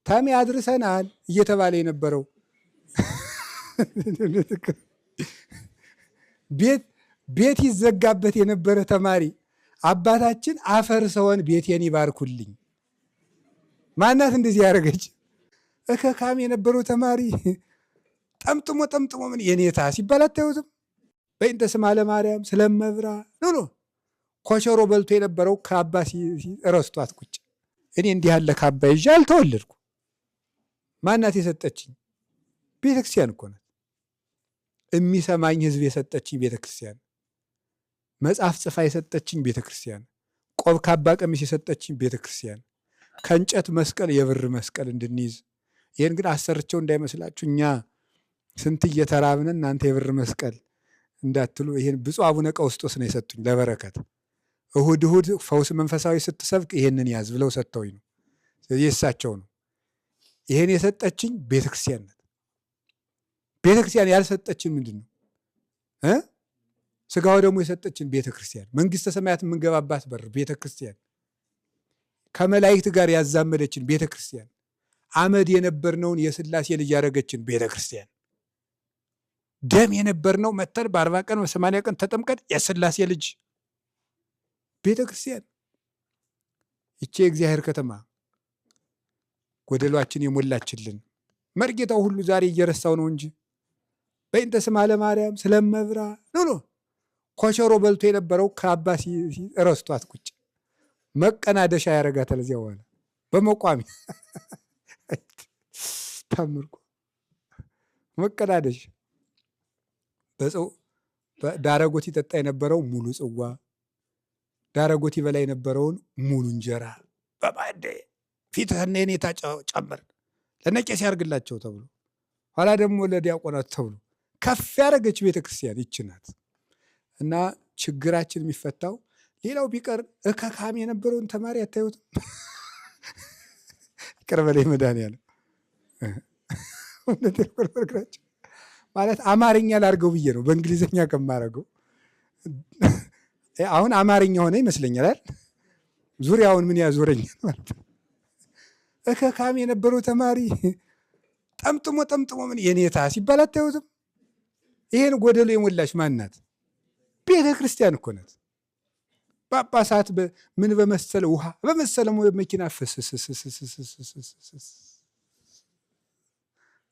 ታሚ አድርሰናል እየተባለ የነበረው ቤት ይዘጋበት የነበረ ተማሪ አባታችን አፈርሰውን ቤቴን ይባርኩልኝ። ማናት እንደዚህ ያደረገች? እከካም የነበረው ተማሪ ጠምጥሞ ምን የኔታ ሲባል አታዩትም? በእንተ ስማ ለማርያም ስለመብራ ኖ ኮሸሮ በልቶ የነበረው ካባ ረስቷት ቁጭ። እኔ እንዲህ ያለ ካባ ይዤ አልተወለድኩ። ማናት የሰጠችኝ? ቤተክርስቲያን እኮ ናት። የሚሰማኝ ህዝብ የሰጠችኝ ቤተክርስቲያን፣ መጽሐፍ ጽፋ የሰጠችኝ ቤተክርስቲያን፣ ቆብ ካባ ቀሚስ የሰጠችኝ ቤተክርስቲያን፣ ከእንጨት መስቀል የብር መስቀል እንድንይዝ። ይህን ግን አሰርቸው እንዳይመስላችሁ እኛ ስንት እየተራብን እናንተ የብር መስቀል እንዳትሉ። ይህን ብፁዕ አቡነ ቀውስጦስ ነው የሰጡኝ ለበረከት። እሁድ ፈውስ መንፈሳዊ ስትሰብክ ይሄንን ያዝ ብለው ሰጥተውኝ ነው። ስለዚህ የእሳቸው ነው። ይሄን የሰጠችኝ ቤተክርስቲያን ናት። ቤተክርስቲያን ያልሰጠችን ምንድን ነው? ስጋው ደግሞ የሰጠችን ቤተክርስቲያን፣ መንግስተ ሰማያት የምንገባባት በር ቤተክርስቲያን፣ ከመላእክት ጋር ያዛመደችን ቤተክርስቲያን፣ አመድ የነበርነውን የስላሴ ልጅ ያደረገችን ቤተክርስቲያን፣ ደም የነበርነው መተን በ40 ቀን በ80 ቀን ተጠምቀን የስላሴ ልጅ ቤተክርስቲያን። ይቺ የእግዚአብሔር ከተማ ጎደሏችን የሞላችልን መርጌታው ሁሉ ዛሬ እየረሳው ነው እንጂ በእንተ ስማ ለማርያም ስለመብራ ኖ ኮሸሮ በልቶ የነበረው ካባ ረስቷት ቁጭ። መቀናደሻ ያረጋታል። እዚያ በኋላ በመቋሚ ታምርኩ መቀናደሻ። ዳረጎት ይጠጣ የነበረው ሙሉ ጽዋ፣ ዳረጎት ይበላ የነበረውን ሙሉ እንጀራ በማዕድ ፊትህና የኔታ ጨምር ለነቄስ ያርግላቸው ተብሎ ኋላ ደግሞ ለዲያቆናት ተብሎ ከፍ ያደረገች ቤተክርስቲያን ይች ናት። እና ችግራችን የሚፈታው ሌላው ቢቀር እከካም የነበረውን ተማሪ አታዩትም? ይቅር በለኝ መድኃኒዓለም ማለት አማርኛ ላድርገው ብዬ ነው በእንግሊዝኛ ከማደርገው። አሁን አማርኛ ሆነ ይመስለኛል። ዙሪያውን ምን ያዞረኛል ማለት ነው። እከካም የነበረው ተማሪ ጠምጥሞ ምን የኔታ ሲባል አታዩትም? ይሄን ጎደሎ የሞላች ማናት? ቤተ ክርስቲያን እኮ ናት። ጳጳሳት ምን በመሰለ ውሃ በመሰለ መኪና ፍስስስስስስስስስ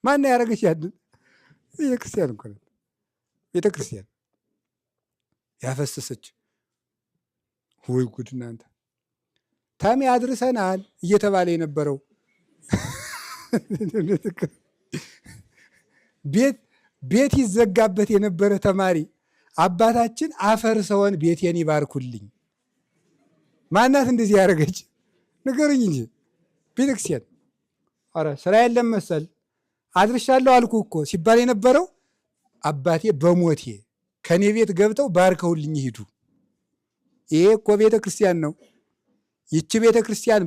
ማና ያደረገች? ያንን ቤተ ክርስቲያን እኮ ናት። ቤተ ክርስቲያን ያፈሰሰች። ወይ ጉድ እናንተ! ታሚ አድርሰናል እየተባለ የነበረው ቤት ይዘጋበት የነበረ ተማሪ አባታችን አፈርሰውን ቤቴን ይባርኩልኝ። ማናት እንደዚህ ያደረገች? ንገሩኝ እንጂ ቤተክርስቲያን። ኧረ ስራ የለም መሰል አድርሻለሁ አልኩ እኮ ሲባል የነበረው አባቴ በሞቴ ከኔ ቤት ገብተው ባርከውልኝ ይሄዱ። ይሄ እኮ ቤተክርስቲያን ነው። ይቺ ቤተክርስቲያን